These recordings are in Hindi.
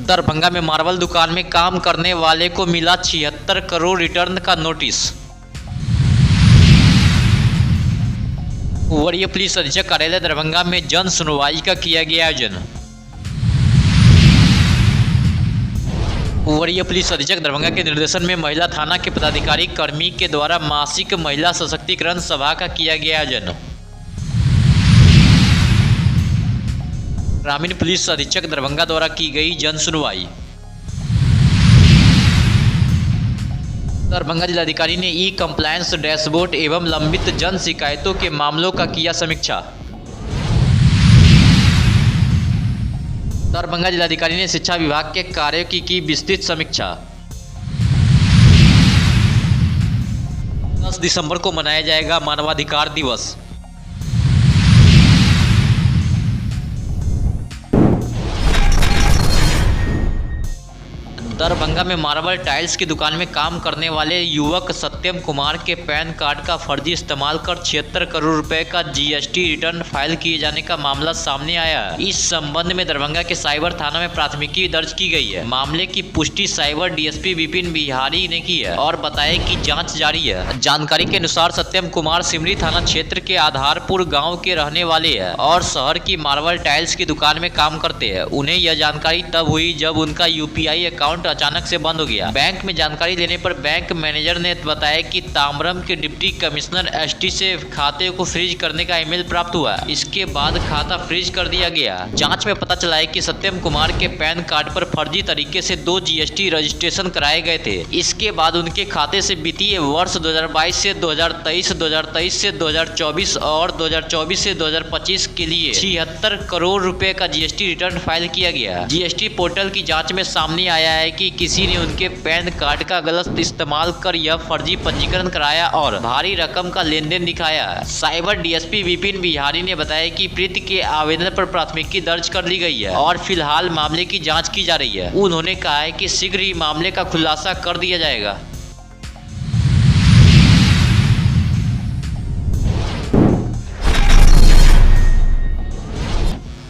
दरभंगा में मार्बल दुकान में काम करने वाले को मिला 76 करोड़ रिटर्न का नोटिस। वरीय पुलिस अधीक्षक कार्यालय दरभंगा में जन सुनवाई का किया गया आयोजन। वरीय पुलिस अधीक्षक दरभंगा के निर्देशन में महिला थाना के पदाधिकारी कर्मी के द्वारा मासिक महिला सशक्तिकरण सभा का किया गया आयोजन। ग्रामीण पुलिस अधीक्षक दरभंगा द्वारा की गई जन सुनवाई। दरभंगा जिलाधिकारी ने ई कंप्लायंस डैशबोर्ड एवं लंबित जन शिकायतों के मामलों का किया समीक्षा। दरभंगा जिलाधिकारी ने शिक्षा विभाग के कार्यों की विस्तृत समीक्षा। 10 दिसंबर को मनाया जाएगा मानवाधिकार दिवस। दरभंगा में मार्बल टाइल्स की दुकान में काम करने वाले युवक सत्यम कुमार के पैन कार्ड का फर्जी इस्तेमाल कर 76 करोड़ रुपए का जीएसटी रिटर्न फाइल किए जाने का मामला सामने आया। इस संबंध में दरभंगा के साइबर थाना में प्राथमिकी दर्ज की गई है। मामले की पुष्टि साइबर डीएसपी विपिन बिहारी ने की है और बताया कि जांच जारी है। जानकारी के अनुसार सत्यम कुमार सिमरी थाना क्षेत्र के आधारपुर गाँव के रहने वाले है और शहर की मार्बल टाइल्स की दुकान में काम करते हैं। उन्हें यह जानकारी तब हुई जब उनका यूपीआई अकाउंट अचानक से बंद हो गया। बैंक में जानकारी लेने पर बैंक मैनेजर ने बताया कि ताम्रम के डिप्टी कमिश्नर एसटी से खाते को फ्रीज करने का ईमेल प्राप्त हुआ। इसके बाद खाता फ्रीज कर दिया गया। जांच में पता चला है कि सत्यम कुमार के पैन कार्ड पर फर्जी तरीके से 2 जीएसटी रजिस्ट्रेशन कराए गए थे। इसके बाद उनके खाते से वित्तीय वर्ष 2022 से 2023, 2023 से 2024 और 2024 से 2025 के लिए 76 करोड़ रुपए का जीएसटी रिटर्न फाइल किया गया। जीएसटी पोर्टल की जांच में सामने आया है कि किसी ने उनके पैन कार्ड का गलत इस्तेमाल कर यह फर्जी पंजीकरण कराया और भारी रकम का लेन देन दिखाया। साइबर डीएसपी विपिन बिहारी ने बताया कि प्रीति के आवेदन पर प्राथमिकी दर्ज कर ली गई है और फिलहाल मामले की जांच की जा रही है। उन्होंने कहा है कि शीघ्र ही मामले का खुलासा कर दिया जाएगा।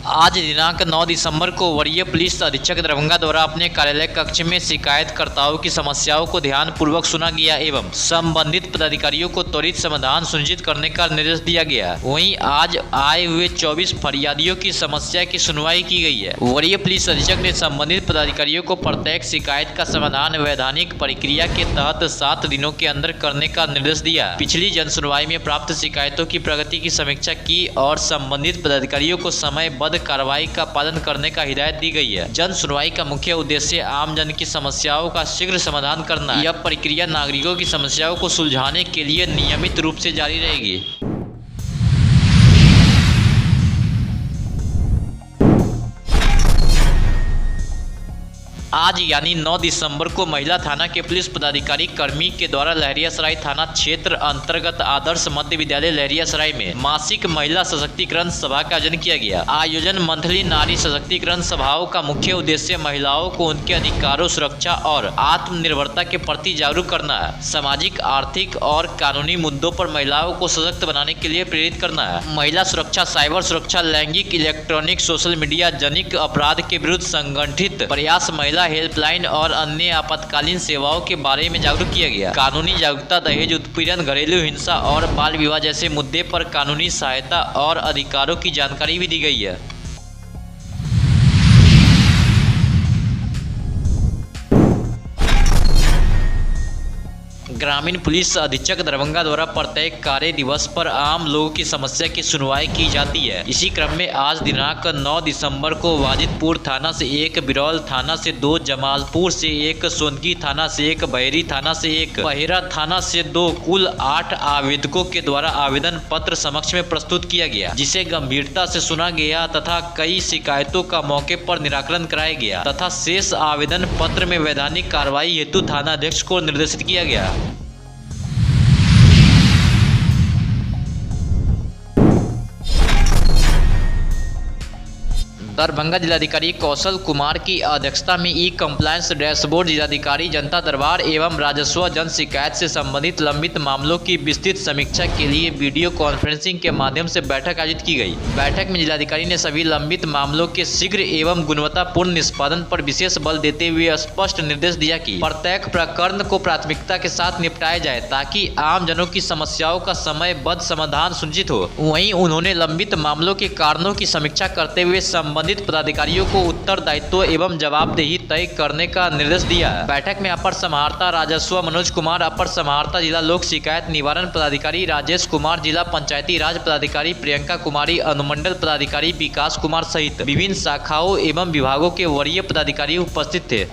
आज दिनांक 9 दिसंबर को वरीय पुलिस अधीक्षक दरभंगा द्वारा अपने कार्यालय कक्ष में शिकायतकर्ताओं की समस्याओं को ध्यानपूर्वक सुना गया एवं संबंधित पदाधिकारियों को त्वरित समाधान सुनिश्चित करने का निर्देश दिया गया। वहीं आज आए हुए 24 फरियादियों की समस्या की सुनवाई की गई है। वरीय पुलिस अधीक्षक ने संबंधित पदाधिकारियों को प्रत्येक शिकायत का समाधान वैधानिक प्रक्रिया के तहत 7 दिनों के अंदर करने का निर्देश दिया। पिछली जन सुनवाई में प्राप्त शिकायतों की प्रगति की समीक्षा की और संबंधित पदाधिकारियों को समयबद्ध कार्रवाई का पालन करने का हिदायत दी गई है। जन सुनवाई का मुख्य उद्देश्य आम जन की समस्याओं का शीघ्र समाधान करना है। यह प्रक्रिया नागरिकों की समस्याओं को सुलझाने के लिए नियमित रूप से जारी रहेगी। आज यानी 9 दिसंबर को महिला थाना के पुलिस पदाधिकारी कर्मी के द्वारा लहरियासराय थाना क्षेत्र अंतर्गत आदर्श मध्य विद्यालय लहरियासराय में मासिक महिला सशक्तिकरण सभा का आयोजन किया गया। आयोजन मंथली नारी सशक्तिकरण सभाओं का मुख्य उद्देश्य महिलाओं को उनके अधिकारों, सुरक्षा और आत्मनिर्भरता के प्रति जागरूक करना है। सामाजिक, आर्थिक और कानूनी मुद्दों पर महिलाओं को सशक्त बनाने के लिए प्रेरित करना है। महिला सुरक्षा, साइबर सुरक्षा, लैंगिक, इलेक्ट्रॉनिक, सोशल मीडिया जनित अपराध के विरुद्ध संगठित प्रयास, महिला हेल्पलाइन और अन्य आपातकालीन सेवाओं के बारे में जागरूक किया गया। कानूनी जागरूकता, दहेज उत्पीड़न, घरेलू हिंसा और बाल विवाह जैसे मुद्दे पर कानूनी सहायता और अधिकारों की जानकारी भी दी गई है। ग्रामीण पुलिस अधीक्षक दरभंगा द्वारा प्रत्येक कार्य दिवस पर आम लोगों की समस्या की सुनवाई की जाती है। इसी क्रम में आज दिनांक 9 दिसंबर को वाजिदपुर थाना से 1, बिरौल थाना से 2, जमालपुर से 1, सोनगी थाना से 1, बहेरी थाना से 1, बहेरा थाना से 2, कुल 8 आवेदकों के द्वारा आवेदन पत्र समक्ष में प्रस्तुत किया गया, जिसे गंभीरता से सुना गया तथा कई शिकायतों का मौके पर निराकरण कराया गया तथा शेष आवेदन पत्र में वैधानिक कार्रवाई हेतु थानाध्यक्ष को निर्देशित किया गया। दरभंगा जिलाधिकारी कौशल कुमार की अध्यक्षता में ई कंप्लायंस डैशबोर्ड जिलाधिकारी जनता दरबार एवं राजस्व जन शिकायत से संबंधित लंबित मामलों की विस्तृत समीक्षा के लिए वीडियो कॉन्फ्रेंसिंग के माध्यम से बैठक आयोजित की गई। बैठक में जिलाधिकारी ने सभी लंबित मामलों के शीघ्र एवं गुणवत्तापूर्ण निष्पादन पर विशेष बल देते हुए स्पष्ट निर्देश दिया कि प्रत्येक प्रकरण को प्राथमिकता के साथ निपटाया जाए ताकि आम जनों की समस्याओं का समयबद्ध समाधान सुनिश्चित हो। वहीं उन्होंने लंबित मामलों के कारणों की समीक्षा करते हुए संबंधित पदाधिकारियों को उत्तरदायित्व एवं जवाबदेही तय करने का निर्देश दिया। बैठक में अपर समाहर्ता राजस्व मनोज कुमार, अपर समाहर्ता जिला लोक शिकायत निवारण पदाधिकारी राजेश कुमार, जिला पंचायती राज पदाधिकारी प्रियंका कुमारी, अनुमंडल पदाधिकारी विकास कुमार सहित विभिन्न शाखाओं एवं विभागों के वरीय पदाधिकारी उपस्थित थे।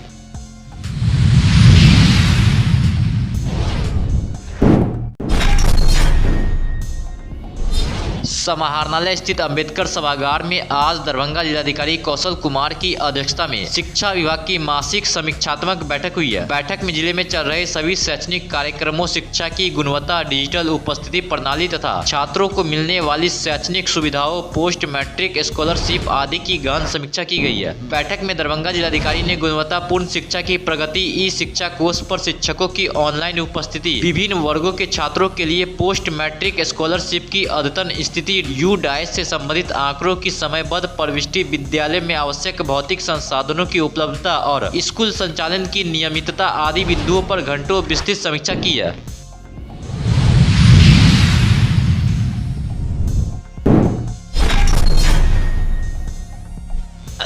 समाहरणालय स्थित अंबेडकर सभागार में आज दरभंगा जिलाधिकारी कौशल कुमार की अध्यक्षता में शिक्षा विभाग की मासिक समीक्षात्मक बैठक हुई है। बैठक में जिले में चल रहे सभी शैक्षणिक कार्यक्रमों, शिक्षा की गुणवत्ता, डिजिटल उपस्थिति प्रणाली तथा छात्रों को मिलने वाली शैक्षणिक सुविधाओं, पोस्ट मैट्रिक स्कॉलरशिप आदि की गहन समीक्षा की गई है। बैठक में दरभंगा जिलाधिकारी ने गुणवत्तापूर्ण शिक्षा की प्रगति, ई शिक्षा कोष पर शिक्षकों की ऑनलाइन उपस्थिति, विभिन्न वर्गों के छात्रों के लिए पोस्ट मैट्रिक स्कॉलरशिप की अद्यतन स्थिति, यूडाइस से संबंधित आंकड़ों की समयबद्ध प्रविष्टि, विद्यालय में आवश्यक भौतिक संसाधनों की उपलब्धता और स्कूल संचालन की नियमितता आदि बिंदुओं पर घंटों विस्तृत समीक्षा की है।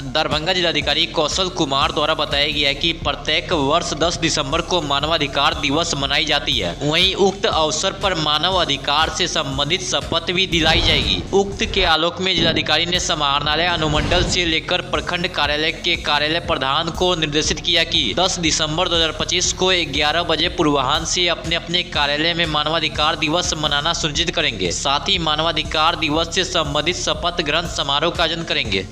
दरभंगा जिलाधिकारी कौशल कुमार द्वारा बताया गया है कि प्रत्येक वर्ष 10 दिसंबर को मानवाधिकार दिवस मनाई जाती है। वहीं उक्त अवसर पर मानव अधिकार से संबंधित शपथ भी दिलाई जाएगी। उक्त के आलोक में जिलाधिकारी ने समाहरणालय अनुमंडल से लेकर प्रखंड कार्यालय के कार्यालय प्रधान को निर्देशित किया कि 10 दिसंबर 2025 को 11 बजे पूर्वाह्न से अपने अपने कार्यालय में मानवाधिकार दिवस मनाना सुनिश्चित करेंगे। साथ ही मानवाधिकार दिवस से संबंधित शपथ ग्रहण समारोह का आयोजन करेंगे।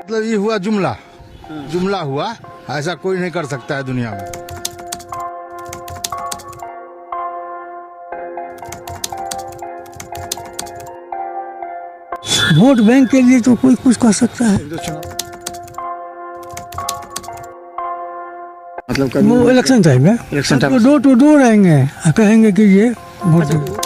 मतलब ये हुआ जुमला हुआ, ऐसा कोई नहीं कर सकता है दुनिया में। वोट बैंक के लिए तो कोई कुछ कर सकता है। मतलब वो इलेक्शन टाइम में डोर टू डोर आएंगे, कहेंगे कि ये वोट